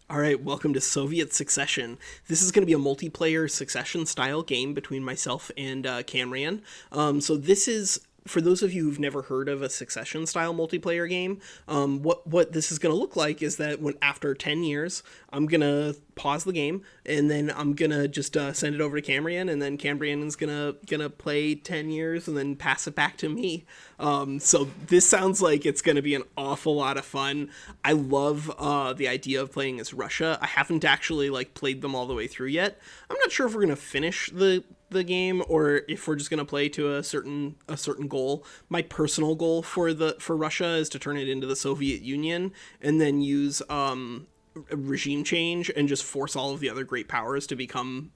All right, welcome to Soviet Succession. This is going to be a multiplayer succession-style game between myself and Camrian. So this is, for those of you who've never heard of a succession-style multiplayer game, what this is going to look like is that when after 10 years, I'm going to pause the game, and then I'm going to just send it over to Camrian, and then Camrian is gonna play 10 years and then pass it back to me. So this sounds like it's going to be an awful lot of fun. I love the idea of playing as Russia. I haven't actually played them all the way through yet. I'm not sure if we're going to finish the game or if we're just going to play to a certain goal. My personal goal for Russia is to turn it into the Soviet Union and then use regime change and just force all of the other great powers to become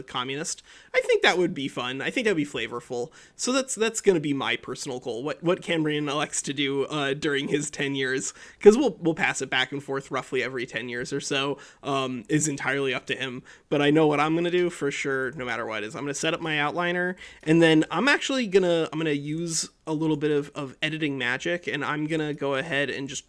communist. I think that would be fun. I think that'd be flavorful. So that's going to be my personal goal. What Cameron elects to do during his 10 years, because we'll pass it back and forth roughly every 10 years or so, is entirely up to him. But I know what I'm going to do for sure, no matter what, is I'm going to set up my outliner, and then I'm actually going to use a little bit of editing magic, and I'm going to go ahead and just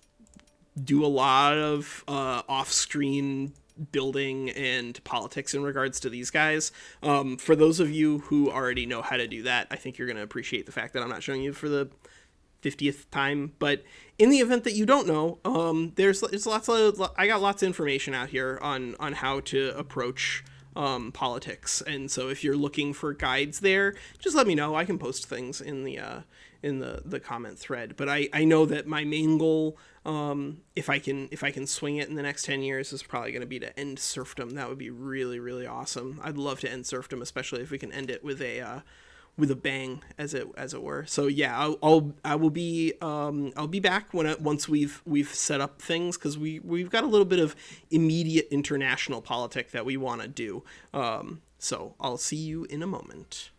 do a lot of off-screen building and politics in regards to these guys. For those of you who already know how to do that, I think you're going to appreciate the fact that I'm not showing you for the 50th time. But in the event that you don't know, there's I got lots of information out here on how to approach politics, and so if you're looking for guides there, just let me know. I can post things in the comment thread. But I know that my main goal, if I can swing it in the next 10 years, is probably going to be to end serfdom. That would be really, really awesome. I'd love to end serfdom, especially if we can end it with a bang, as it were. So yeah, I will be back once we've set up things, because we've got a little bit of immediate international politic that we want to do. So I'll see you in a moment.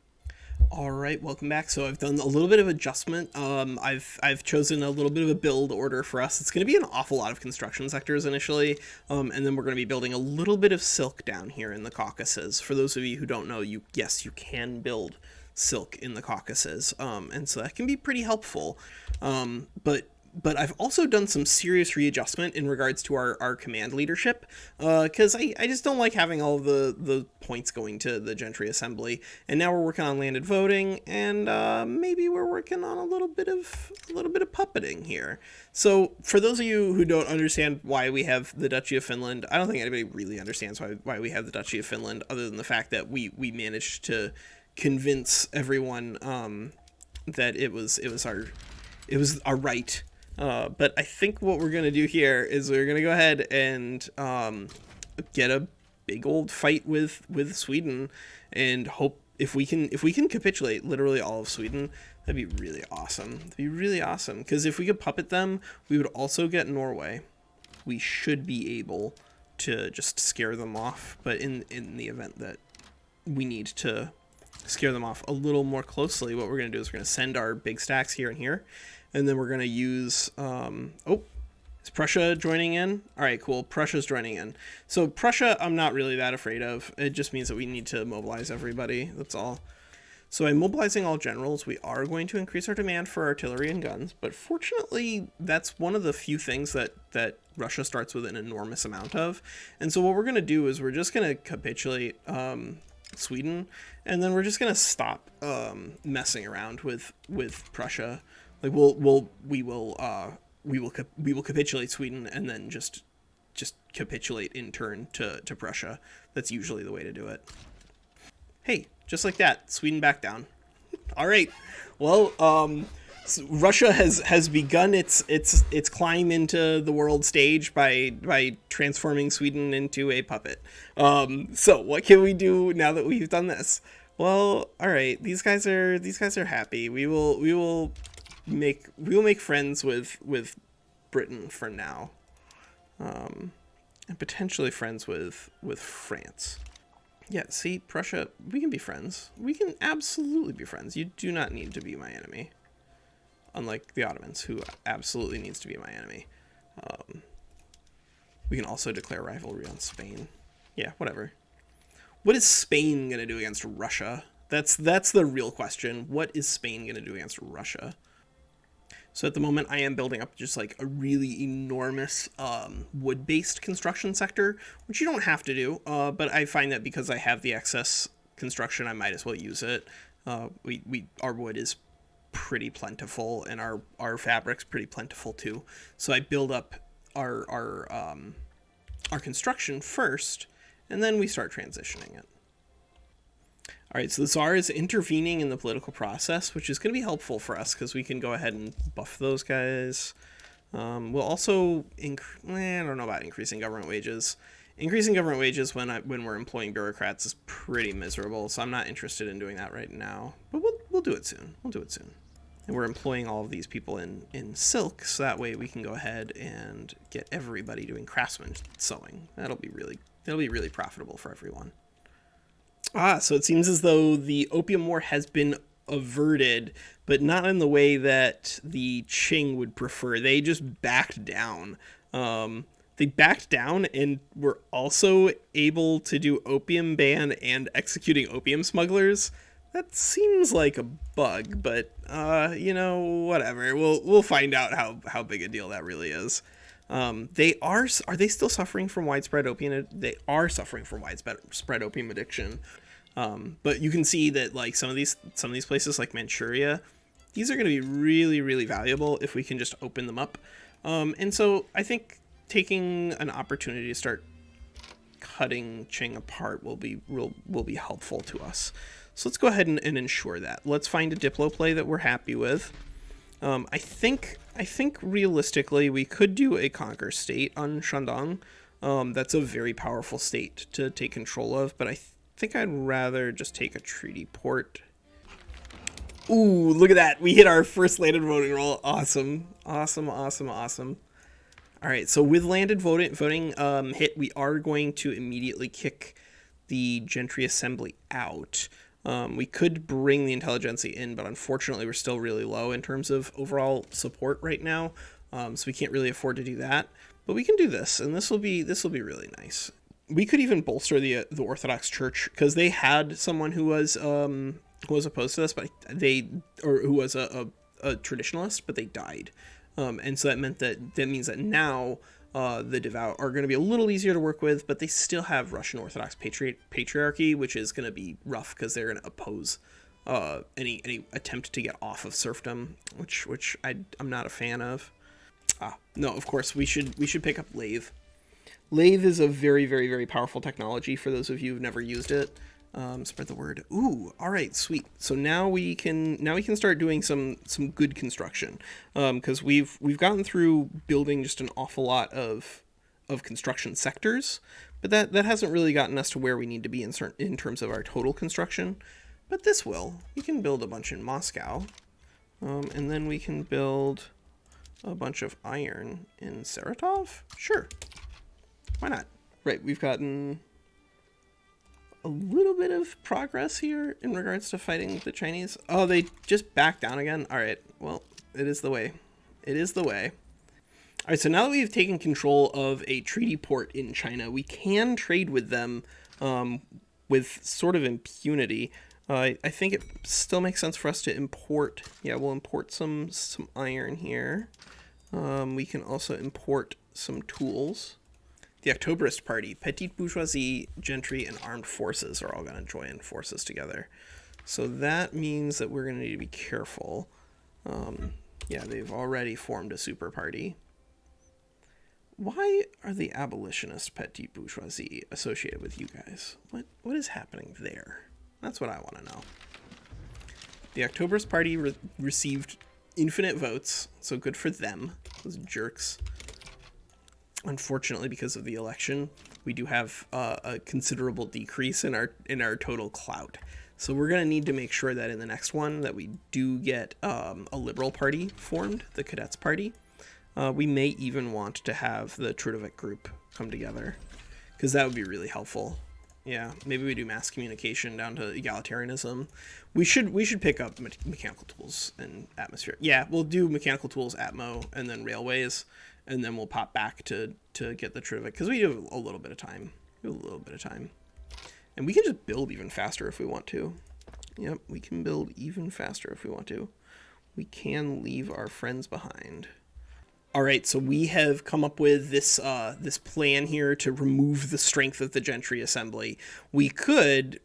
All right, welcome back. So I've done a little bit of adjustment. I've chosen a little bit of a build order for us. It's going to be an awful lot of construction sectors initially, and then we're going to be building a little bit of silk down here in the Caucasus. For those of you who don't know, you can build silk in the Caucasus, and so that can be pretty helpful. But I've also done some serious readjustment in regards to our command leadership, because I just don't like having all the points going to the Gentry Assembly. And now we're working on landed voting, and maybe we're working on a little bit of puppeting here. So for those of you who don't understand why we have the Duchy of Finland, I don't think anybody really understands why we have the Duchy of Finland, other than the fact that we managed to convince everyone that it was our right. But I think what we're going to do here is we're going to go ahead and get a big old fight with Sweden, and hope if we can capitulate literally all of Sweden, that'd be really awesome. That'd be really awesome, because if we could puppet them, we would also get Norway. We should be able to just scare them off, but in the event that we need to scare them off a little more closely, what we're going to do is we're going to send our big stacks here and here. And then we're going to use, is Prussia joining in? All right, cool. Prussia's joining in. So Prussia, I'm not really that afraid of. It just means that we need to mobilize everybody. That's all. So by mobilizing all generals, we are going to increase our demand for artillery and guns. But fortunately, that's one of the few things that Russia starts with an enormous amount of. And so what we're going to do is we're just going to capitulate Sweden, and then we're just going to stop messing around with Prussia. Like we will capitulate Sweden, and then just capitulate in turn to Prussia. That's usually the way to do it. Hey, just like that, Sweden back down. All right. Well, so Russia has begun its climb into the world stage by transforming Sweden into a puppet. So what can we do now that we've done this? Well, all right. These guys are happy. We will make friends with Britain for now, and potentially friends with France. Yeah, see, Prussia, we can be friends. We can absolutely be friends. You do not need to be my enemy, unlike the Ottomans, who absolutely needs to be my enemy. We can also declare rivalry on Spain. Yeah, whatever. What is Spain gonna do against Russia? That's the real question. What is Spain gonna do against Russia? So at the moment, I am building up just like a really enormous wood-based construction sector, which you don't have to do. But I find that because I have the excess construction, I might as well use it. Our wood is pretty plentiful, and our fabric's pretty plentiful too. So I build up our construction first, and then we start transitioning it. All right, so the Tsar is intervening in the political process, which is going to be helpful for us because we can go ahead and buff those guys. We'll also, I don't know about increasing government wages. Increasing government wages when we're employing bureaucrats is pretty miserable, so I'm not interested in doing that right now. But we'll do it soon. We'll do it soon. And we're employing all of these people in silk, so that way we can go ahead and get everybody doing craftsman sewing. That'll be really profitable for everyone. So it seems as though the Opium War has been averted, but not in the way that the Qing would prefer. They just backed down. They backed down and were also able to do opium ban and executing opium smugglers. That seems like a bug, but whatever. We'll find out how big a deal that really is. Are they still suffering from widespread opium? They are suffering from widespread opium addiction. But you can see that like some of these places like Manchuria, these are going to be really, really valuable if we can just open them up. And so I think taking an opportunity to start cutting Qing apart will be helpful to us. So let's go ahead and ensure that. Let's find a Diplo play that we're happy with. I think realistically we could do a conquer state on Shandong. That's a very powerful state to take control of, but I think I'd rather just take a treaty port. Ooh, look at that. We hit our first landed voting roll. Awesome. All right, so with landed voting hit, we are going to immediately kick the Gentry Assembly out. We could bring the intelligentsia in, but unfortunately we're still really low in terms of overall support right now, so we can't really afford to do that. But we can do this, and this will be really nice. We could even bolster the Orthodox Church because they had someone who was opposed to this, but who was a traditionalist, but they died. And so that means that now the devout are going to be a little easier to work with, but they still have Russian Orthodox patriarchy, which is going to be rough because they're going to oppose any attempt to get off of serfdom, which I'm not a fan of. No, of course we should pick up lathe. Lathe is a very, very, very powerful technology for those of you who've never used it. Spread the word. Ooh, all right, sweet. So now we can start doing some good construction, because we've gotten through building just an awful lot of construction sectors, but that hasn't really gotten us to where we need to be in terms of our total construction. But this will. We can build a bunch in Moscow, and then we can build a bunch of iron in Saratov. Sure, why not? Right, we've gotten a little bit of progress here in regards to fighting the Chinese. Oh, they just backed down again. All right, well, it is the way. It is the way. All right, so now that we've taken control of a treaty port in China, we can trade with them with sort of impunity. I think it still makes sense for us to import. Yeah, we'll import some iron here. We can also import some tools. The Octoberist Party, petite bourgeoisie, gentry, and armed forces are all going to join forces together. So that means that we're going to need to be careful. Yeah, they've already formed a super party. Why are the abolitionist petite bourgeoisie associated with you guys? What is happening there? That's what I want to know. The Octoberist Party received infinite votes, so good for them, those jerks. Unfortunately, because of the election, we do have a considerable decrease in our total clout. So we're going to need to make sure that in the next one that we do get a liberal party formed, the Cadets Party. We may even want to have the Trudovik group come together, because that would be really helpful. Yeah, maybe we do mass communication down to egalitarianism. We should pick up mechanical tools and atmosphere. Yeah, we'll do mechanical tools, Atmo, and then railways. And then we'll pop back to get the Trudovik, because we have a little bit of time. And we can just build even faster if we want to. Yep, we can build even faster if we want to. we can leave our friends behind. All right, so we have come up with this plan here to remove the strength of the gentry assembly. We could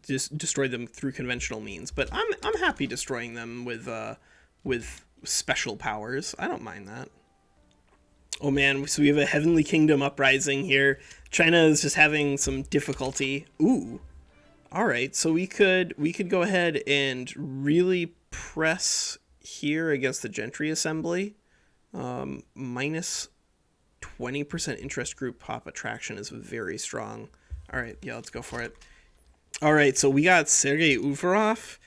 just destroy them through conventional means, but I'm happy destroying them with special powers. I don't mind that. Oh man, so we have a Heavenly Kingdom uprising here. China is just having some difficulty. Ooh. All right, so we could go ahead and really press here against the gentry assembly. Minus 20% interest group pop attraction is very strong. All right, yeah, let's go for it. All right, so we got Sergei Uvarov.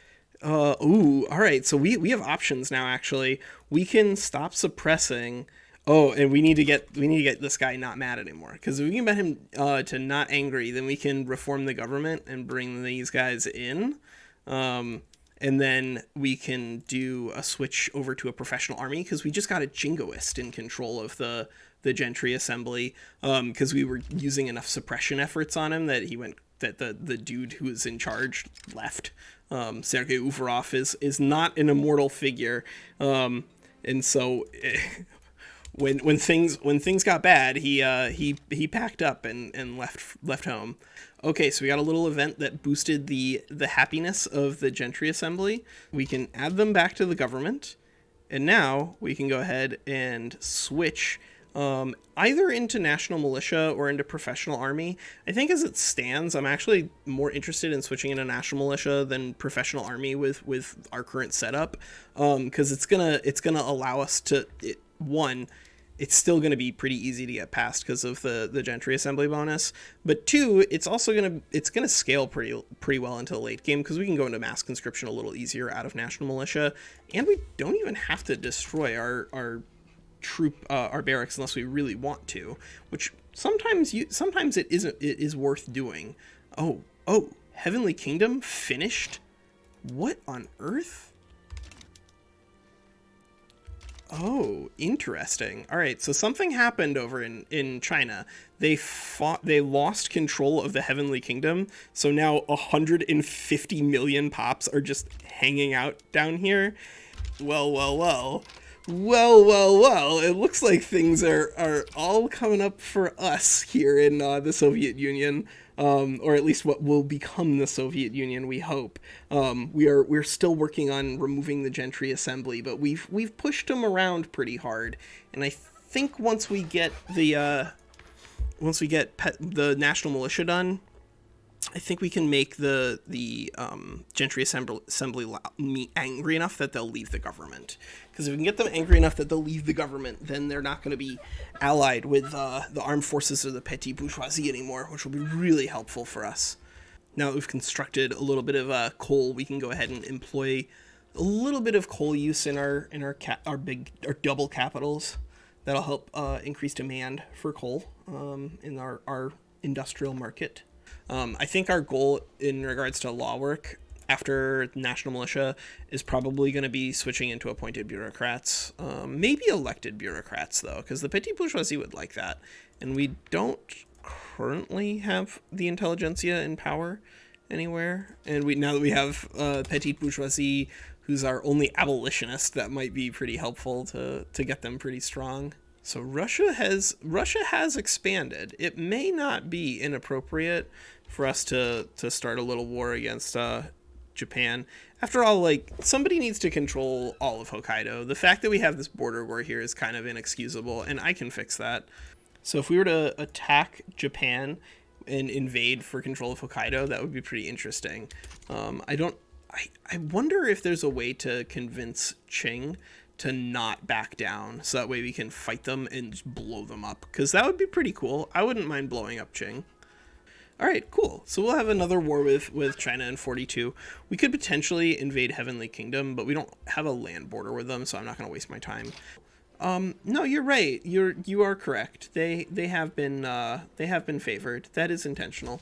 Ooh, all right, so we have options now. Actually, we can stop suppressing. Oh, and we need to get this guy not mad anymore, because if we can get him to not angry, then we can reform the government and bring these guys in. And then we can do a switch over to a professional army, because we just got a jingoist in control of the gentry assembly, because we were using enough suppression efforts on him that the dude who was in charge left. Sergei Uvarov is not an immortal figure, and so when things got bad, he packed up and left home. Okay, so we got a little event that boosted the happiness of the gentry assembly. We can add them back to the government, and now we can go ahead and switch either into national militia or into professional army. I think as it stands, I'm actually more interested in switching into national militia than professional army with our current setup, because it's gonna allow us to it's still going to be pretty easy to get past because of the gentry assembly bonus. But two, it's also going to scale pretty well into the late game, because we can go into mass conscription a little easier out of national militia, and we don't even have to destroy our barracks unless we really want to, which sometimes it is worth doing. Oh, Heavenly Kingdom finished? What on earth? Oh, interesting. All right, so something happened over in China. They lost control of the Heavenly Kingdom, so now 150 million pops are just hanging out down here. Well. It looks like things are all coming up for us here in the Soviet Union. Or at least what will become the Soviet Union, we hope. We're still working on removing the gentry assembly, but we've pushed them around pretty hard, and I think once we get the national militia done, I think we can make the gentry assembly angry enough that they'll leave the government. Because if we can get them angry enough that they'll leave the government, then they're not going to be allied with the armed forces of the petite bourgeoisie anymore, which will be really helpful for us. Now that we've constructed a little bit of coal, we can go ahead and employ a little bit of coal use in our double capitals. That'll help increase demand for coal in our industrial market. I think our goal in regards to law work after national militia is probably going to be switching into appointed bureaucrats, maybe elected bureaucrats though, because the petite bourgeoisie would like that, and we don't currently have the intelligentsia in power anywhere. And now that we have petite bourgeoisie, who's our only abolitionist, that might be pretty helpful to get them pretty strong. So Russia has expanded. It may not be inappropriate for us to start a little war against Japan. After all, somebody needs to control all of Hokkaido. The fact that we have this border war here is kind of inexcusable, and I can fix that. So if we were to attack Japan and invade for control of Hokkaido, that would be pretty interesting. I wonder if there's a way to convince Qing to not back down, so that way we can fight them and just blow them up, because that would be pretty cool. I wouldn't mind blowing up Qing. All right, cool. So we'll have another war with China in 42. We could potentially invade Heavenly Kingdom, but we don't have a land border with them, so I'm not going to waste my time. No, you're right. You are correct. They have been favored. That is intentional.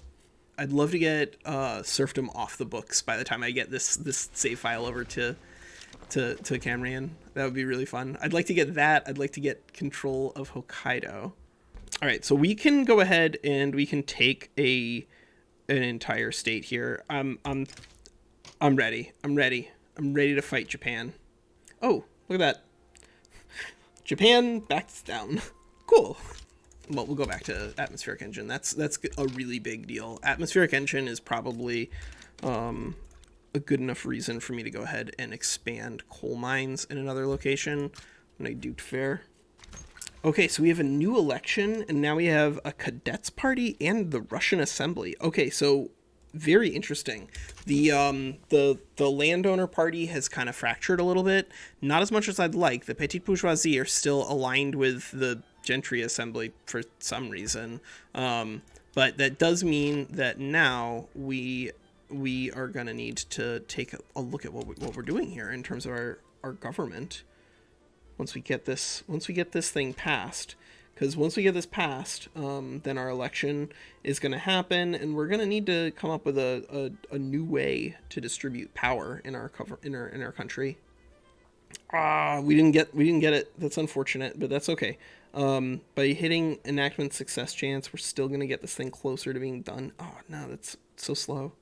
I'd love to get serfdom off the books by the time I get this save file over to Camrian. That would be really fun. I'd like to get that. I'd like to get control of Hokkaido. All right, so we can go ahead and we can take an entire state here. I'm ready. I'm ready to fight Japan. Oh, look at that. Japan backs down. Cool. Well, we'll go back to atmospheric engine. That's a really big deal. Atmospheric engine is probably a good enough reason for me to go ahead and expand coal mines in another location when I do fair. Okay, so we have a new election, and now we have a cadets party and the Russian assembly. Okay, so very interesting. The landowner party has kind of fractured a little bit. Not as much as I'd like. The petite bourgeoisie are still aligned with the gentry assembly for some reason. But that does mean that now we are going to need to take a look at what we're doing here in terms of our government. Once we get this thing passed, because once we get this passed, then our election is going to happen, and we're going to need to come up with a new way to distribute power in our country. We didn't get it. That's unfortunate, but that's okay. By hitting enactment success chance, we're still going to get this thing closer to being done. Oh no, that's so slow.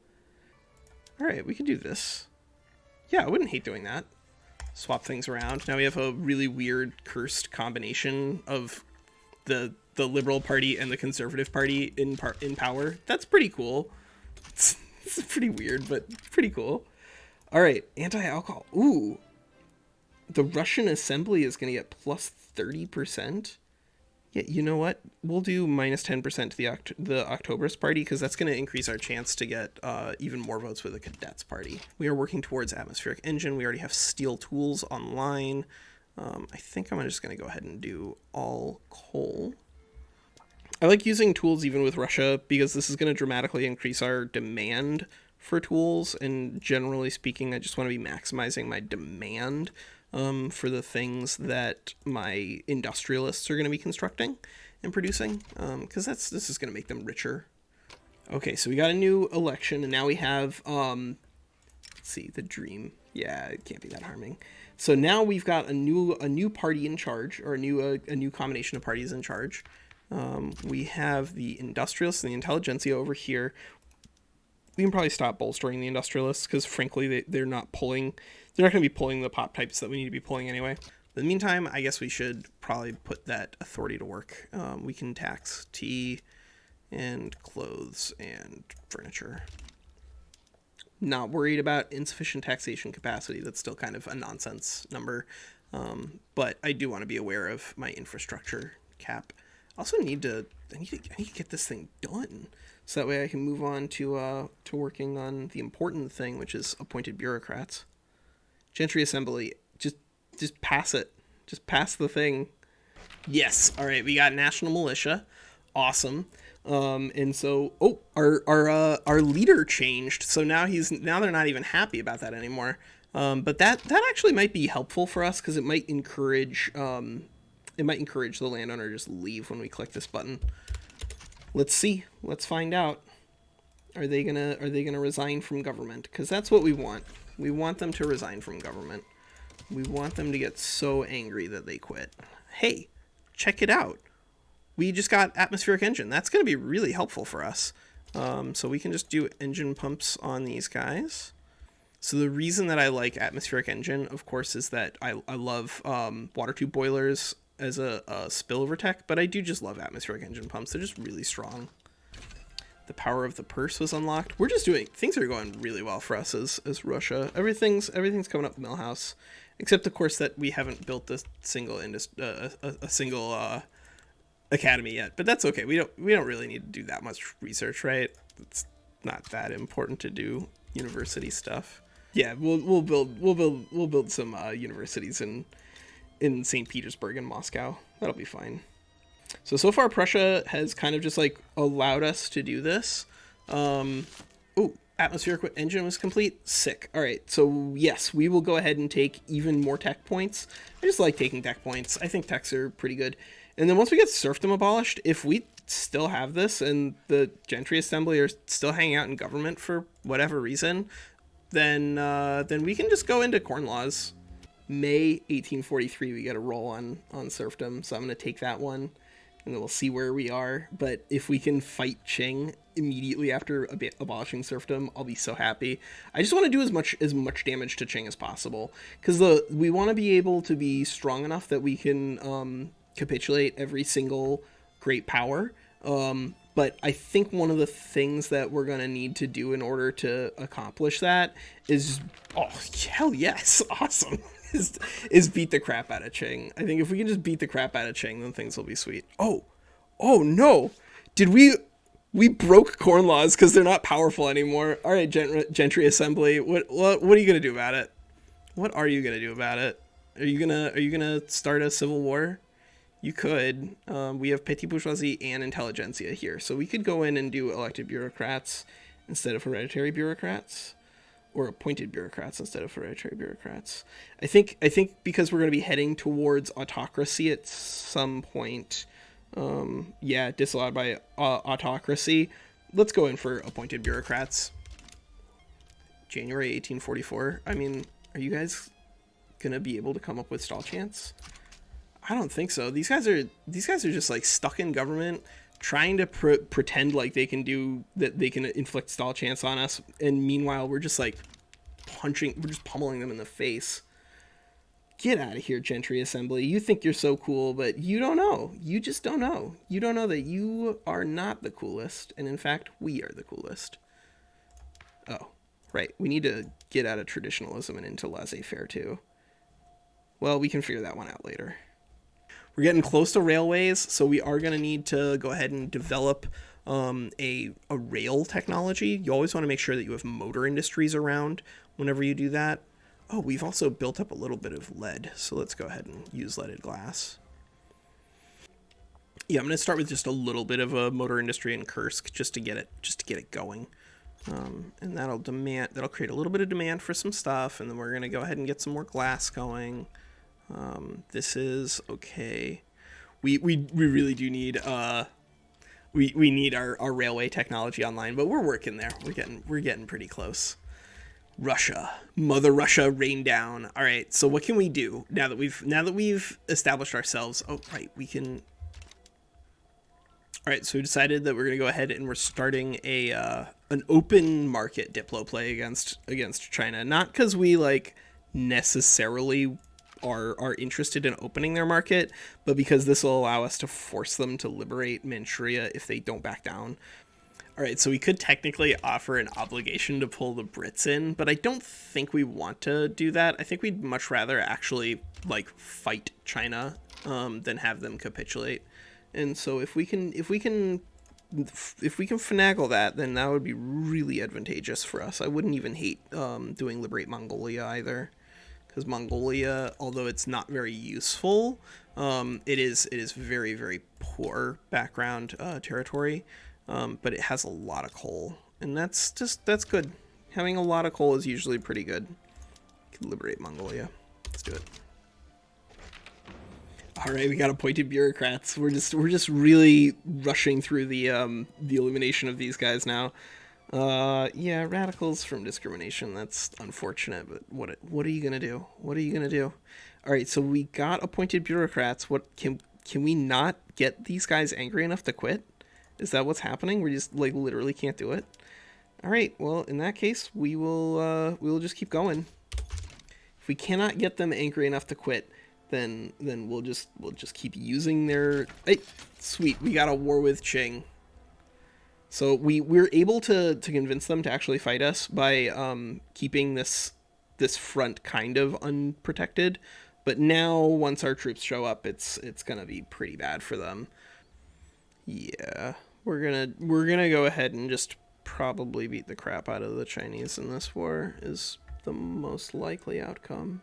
All right, we can do this. Yeah, I wouldn't hate doing that. Swap things around. Now we have a really weird cursed combination of the Liberal Party and the Conservative Party in power. That's pretty cool. It's pretty weird, but pretty cool. All right, anti-alcohol. Ooh, the Russian Assembly is going to get plus 30%. Yeah, you know what? We'll do minus 10% to the Octoberist Party, because that's going to increase our chance to get even more votes with the Cadets Party. We are working towards atmospheric engine. We already have steel tools online. I think I'm just going to go ahead and do all coal. I like using tools even with Russia, because this is going to dramatically increase our demand for tools. And generally speaking, I just want to be maximizing my demand for the things that my industrialists are going to be constructing and producing, because this is going to make them richer. Okay, so we got a new election, and now we have let's see, the dream. Yeah, it can't be that harming. So now we've got a new party in charge, or a new combination of parties in charge. We have the industrialists and the intelligentsia over here. We can probably stop bolstering the industrialists, because frankly they're not going to be pulling the pop types that we need to be pulling anyway. In the meantime, I guess we should probably put that authority to work. We can tax tea and clothes and furniture. Not worried about insufficient taxation capacity. That's still kind of a nonsense number. But I do want to be aware of my infrastructure cap. I also need to get this thing done, so that way I can move on to working on the important thing, which is appointed bureaucrats. Gentry Assembly, just pass it. Just pass the thing. Yes. All right, we got National Militia. Awesome. And so, our leader changed. So now they're not even happy about that anymore. But that actually might be helpful for us, because it might encourage the landowner to just leave when we click this button. Let's see. Let's find out. Are they gonna resign from government? Because that's what we want. We want them to resign from government. We want them to get so angry that they quit. Hey, check it out. We just got atmospheric engine. That's going to be really helpful for us. So we can just do engine pumps on these guys. So the reason that I like atmospheric engine, of course, is that I love water tube boilers as a spillover tech, but I do just love atmospheric engine pumps. They're just really strong. The power of the purse was unlocked. We're just things are going really well for us as Russia. Everything's coming up Millhouse, except of course that we haven't built a single academy yet. But that's okay. We don't really need to do that much research, right? It's not that important to do university stuff. Yeah, we'll build some universities in St. Petersburg and Moscow. That'll be fine. So far Prussia has kind of just like allowed us to do this. Atmospheric engine was complete. Sick. All right, so yes, we will go ahead and take even more tech points. I just like taking tech points. I think techs are pretty good. And then once we get serfdom abolished, if we still have this and the gentry assembly are still hanging out in government for whatever reason, then we can just go into corn laws. May 1843, we get a roll on serfdom, so I'm going to take that one, and then we'll see where we are. But if we can fight Qing immediately after abolishing serfdom, I'll be so happy. I just want to do as much damage to Qing as possible, because we want to be able to be strong enough that we can capitulate every single great power. But I think one of the things that we're going to need to do in order to accomplish that is, oh, hell yes, awesome, is beat the crap out of Qing. I think if we can just beat the crap out of Qing, then things will be sweet. Oh no, did we broke corn laws because they're not powerful anymore. All right, gentry assembly, what are you going to do about it? What are you going to do about it? Are you gonna start a civil war? You could. We have petit bourgeoisie and intelligentsia here, so we could go in and do elected bureaucrats instead of hereditary bureaucrats, or appointed bureaucrats instead of hereditary bureaucrats. I think because we're going to be heading towards autocracy at some point. Disallowed by autocracy. Let's go in for appointed bureaucrats. January 1844. I mean, are you guys gonna be able to come up with stall chants? I don't think so. These guys are just like stuck in government, trying to pretend like they can inflict stall chants on us, and meanwhile we're just like pummeling them in the face. Get out of here, gentry assembly. You think you're so cool, but you don't know. You just don't know. You don't know that you are not the coolest, and in fact, we are the coolest. Oh, right. We need to get out of traditionalism and into laissez-faire too. Well, we can figure that one out later. We're getting close to railways, so we are going to need to go ahead and develop a rail technology. You always want to make sure that you have motor industries around whenever you do that. Oh, we've also built up a little bit of lead, so let's go ahead and use leaded glass. Yeah, I'm going to start with just a little bit of a motor industry in Kursk just to get it going. And that'll create a little bit of demand for some stuff, and then we're going to go ahead and get some more glass going. This is okay. We really do need we need our railway technology online, but we're working there. We're getting pretty close. Mother Russia, rain down. All right, so what can we do now that we've established ourselves? Oh, right, we can. All right, so we decided that we're gonna go ahead and we're starting an open market diplo play against China. Not because we like necessarily are interested in opening their market, but because this will allow us to force them to liberate Manchuria if they don't back down. All right, so we could technically offer an obligation to pull the Brits in, but I don't think we want to do that. I think we'd much rather actually like fight China than have them capitulate. And so if we can finagle that, then that would be really advantageous for us. I wouldn't even hate doing liberate Mongolia either, because Mongolia, although it's not very useful, it is very, very poor background territory. But it has a lot of coal, and that's good. Having a lot of coal is usually pretty good. Can liberate Mongolia. Let's do it. All right, we got appointed bureaucrats. We're just really rushing through the elimination of these guys now. Yeah, radicals from discrimination. That's unfortunate, but what are you gonna do? What are you gonna do? All right, so we got appointed bureaucrats. What can we not get these guys angry enough to quit? Is that what's happening? We just like literally can't do it. All right. Well, in that case, we will just keep going. If we cannot get them angry enough to quit, then we'll just keep using their. Hey, sweet. We got a war with Qing. So we're able to convince them to actually fight us by keeping this front kind of unprotected. But now once our troops show up, it's gonna be pretty bad for them. Yeah. We're gonna go ahead and just probably beat the crap out of the Chinese in this war is the most likely outcome.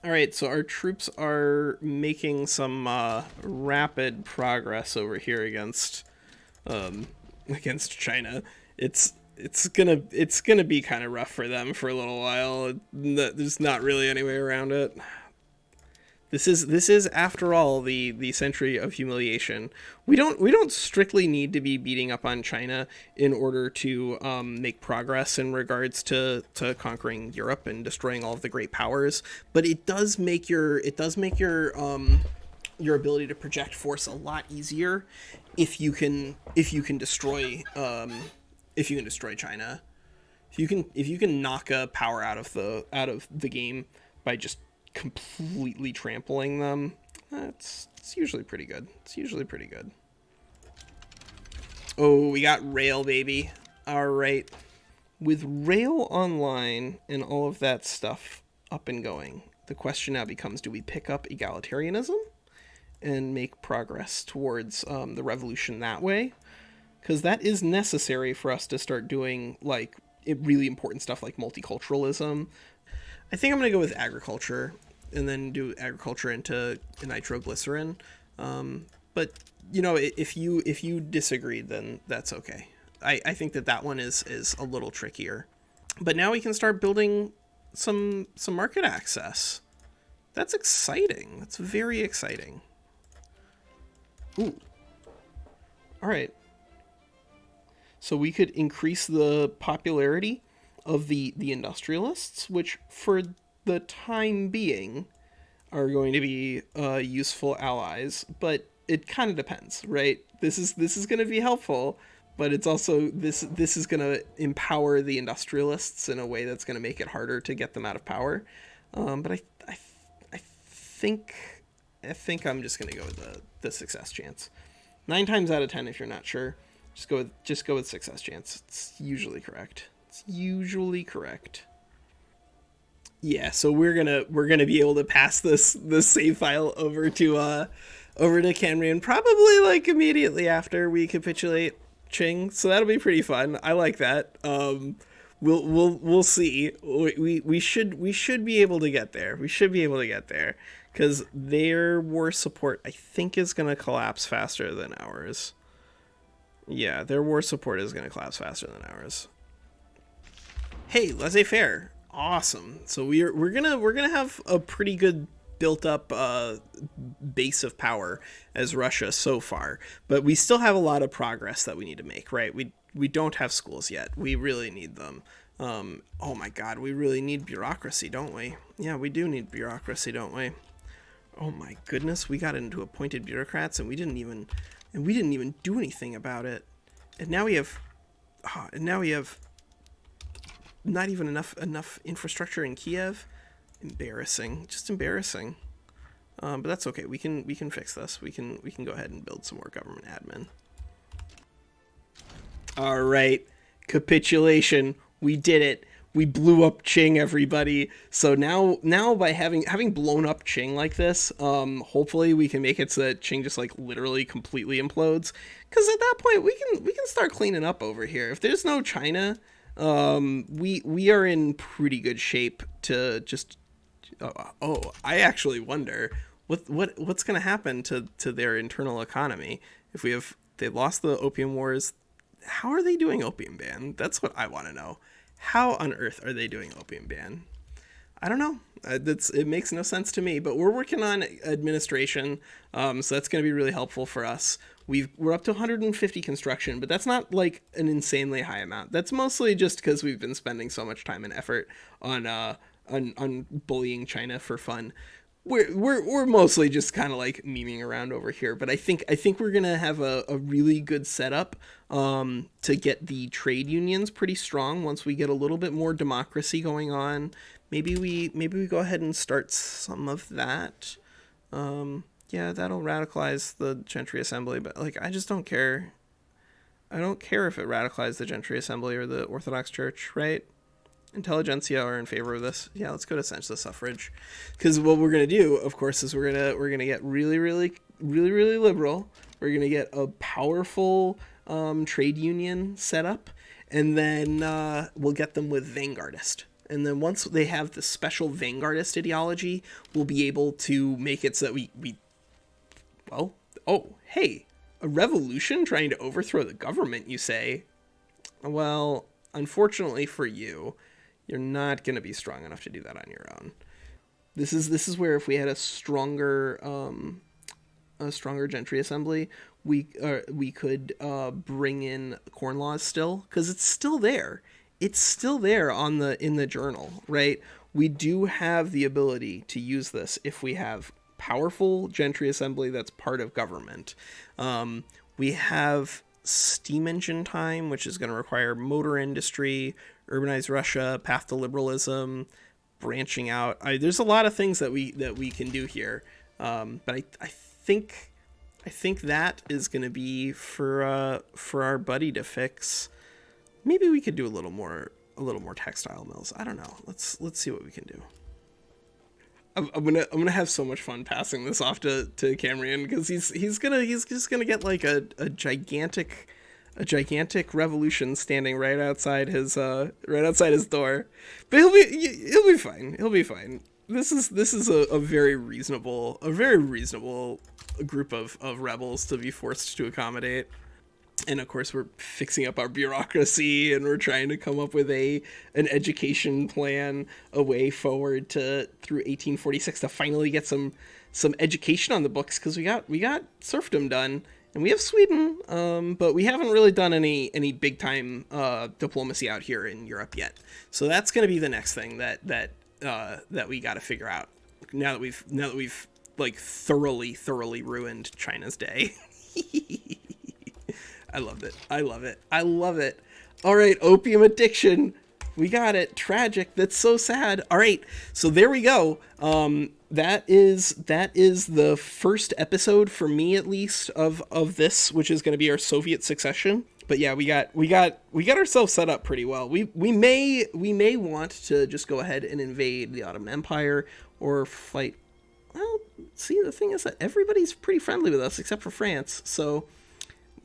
All right, so our troops are making some rapid progress over here against China. It's gonna be kind of rough for them for a little while. There's not really any way around it. This is after all the century of humiliation. We don't strictly need to be beating up on China in order to make progress in regards to conquering Europe and destroying all of the great powers, but it does make your ability to project force a lot easier if you can destroy China, if you can knock a power out of the game by just completely trampling them, it's usually pretty good. It's usually pretty good. Oh, we got rail, baby. All right. With rail online and all of that stuff up and going, the question now becomes, do we pick up egalitarianism and make progress towards the revolution that way? Because that is necessary for us to start doing like really important stuff like multiculturalism. I think I'm going to go with agriculture and then do agriculture into nitroglycerin. But if you disagreed, then that's okay. I think that one is a little trickier. But now we can start building some market access. That's exciting. That's very exciting. Ooh. All right. So we could increase the popularity of the industrialists, which for the time being are going to be useful allies, but it kind of depends, right? This is going to be helpful, but it's also this is going to empower the industrialists in a way that's going to make it harder to get them out of power. But I think I'm just going to go with the success chance. 9 times out of 10, if you're not sure, just go with success chance. It's usually correct. It's usually correct. Yeah, so we're gonna be able to pass this save file over to Canrian probably like immediately after we capitulate Qing. So that'll be pretty fun. I like that. We'll see. We should be able to get there. We should be able to get there because their war support I think is gonna collapse faster than ours. Yeah, their war support is gonna collapse faster than ours. Hey, laissez-faire. Awesome. So we're gonna have a pretty good built up base of power as Russia so far, but we still have a lot of progress that we need to make, right? We don't have schools yet. We really need them. Oh my God, we really need bureaucracy, don't we? Yeah, we do need bureaucracy, don't we? Oh my goodness, we got into appointed bureaucrats and we didn't even do anything about it. And now we have not even enough infrastructure in Kiev. Embarrassing, just embarrassing. But that's okay. We can fix this. We can go ahead and build some more government admin. All right, capitulation. We did it. We blew up Qing, everybody. So now by having blown up Qing like this, hopefully we can make it so that Qing just like literally completely implodes. Because at that point we can start cleaning up over here. If there's no China, we are in pretty good shape to just. I actually wonder what's going to happen to their internal economy if they lost the opium wars. How are they doing opium ban? That's what I want to know. How on earth are they doing opium ban? I don't know. It makes no sense to me. But we're working on administration, so that's going to be really helpful for us. We're up to 150 construction, but that's not like an insanely high amount. That's mostly just because we've been spending so much time and effort on bullying China for fun. We're mostly just kind of like memeing around over here, but I think we're gonna have a really good setup to get the trade unions pretty strong once we get a little bit more democracy going on. Maybe we go ahead and start some of that. Yeah, that'll radicalize the Gentry Assembly, but like I just don't care. I don't care if it radicalizes the Gentry Assembly or the Orthodox Church, right? Intelligentsia are in favor of this. Yeah, let's go to senseless suffrage, because what we're gonna do, of course, is we're gonna get really liberal. We're gonna get a powerful trade union set up, and then we'll get them with vanguardist. And then once they have the special vanguardist ideology, we'll be able to make it so that hey, a revolution trying to overthrow the government, you say? Well, unfortunately for you, you're not going to be strong enough to do that on your own. This is where if we had a stronger Gentry Assembly, we could bring in corn laws still, because it's still there. It's still there in the journal, right? We do have the ability to use this if we have powerful Gentry Assembly that's part of government. We have steam engine time, which is going to require motor industry, urbanized Russia, path to liberalism, branching out. There's a lot of things that we can do here, but I think that is going to be for our buddy to fix. Maybe we could do a little more textile mills. I don't know. Let's see what we can do. I'm gonna have so much fun passing this off to Cameron, because he's just gonna get like a gigantic revolution standing right outside his door. But he'll be fine. He'll be fine. This is a very reasonable group of rebels to be forced to accommodate. And of course, we're fixing up our bureaucracy, and we're trying to come up with an education plan, a way forward through 1846 to finally get some education on the books, because we got serfdom done, and we have Sweden, but we haven't really done any big time diplomacy out here in Europe yet. So that's going to be the next thing that we got to figure out now that we've like thoroughly ruined China's day. I love it. All right, opium addiction. We got it. Tragic. That's so sad. All right, so there we go. That is the first episode, for me at least, of this, which is going to be our Soviet succession. But yeah, we got ourselves set up pretty well. We may want to just go ahead and invade the Ottoman Empire or fight. Well, see, the thing is that everybody's pretty friendly with us except for France. So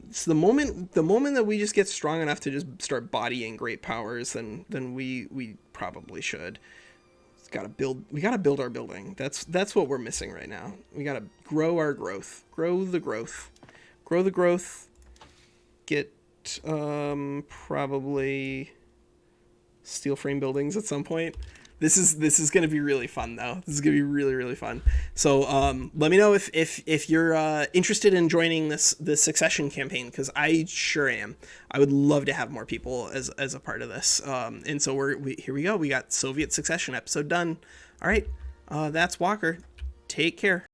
it's the moment that we just get strong enough to just start bodying great powers, then we probably should. We gotta build our building. That's what we're missing right now. We gotta grow our growth. Grow the growth. Get probably steel frame buildings at some point. This is going to be really fun, though. This is going to be really, really fun. So let me know if you're interested in joining this succession campaign, because I sure am. I would love to have more people as a part of this. And so here we go. We got Soviet succession episode done. All right. That's Walker. Take care.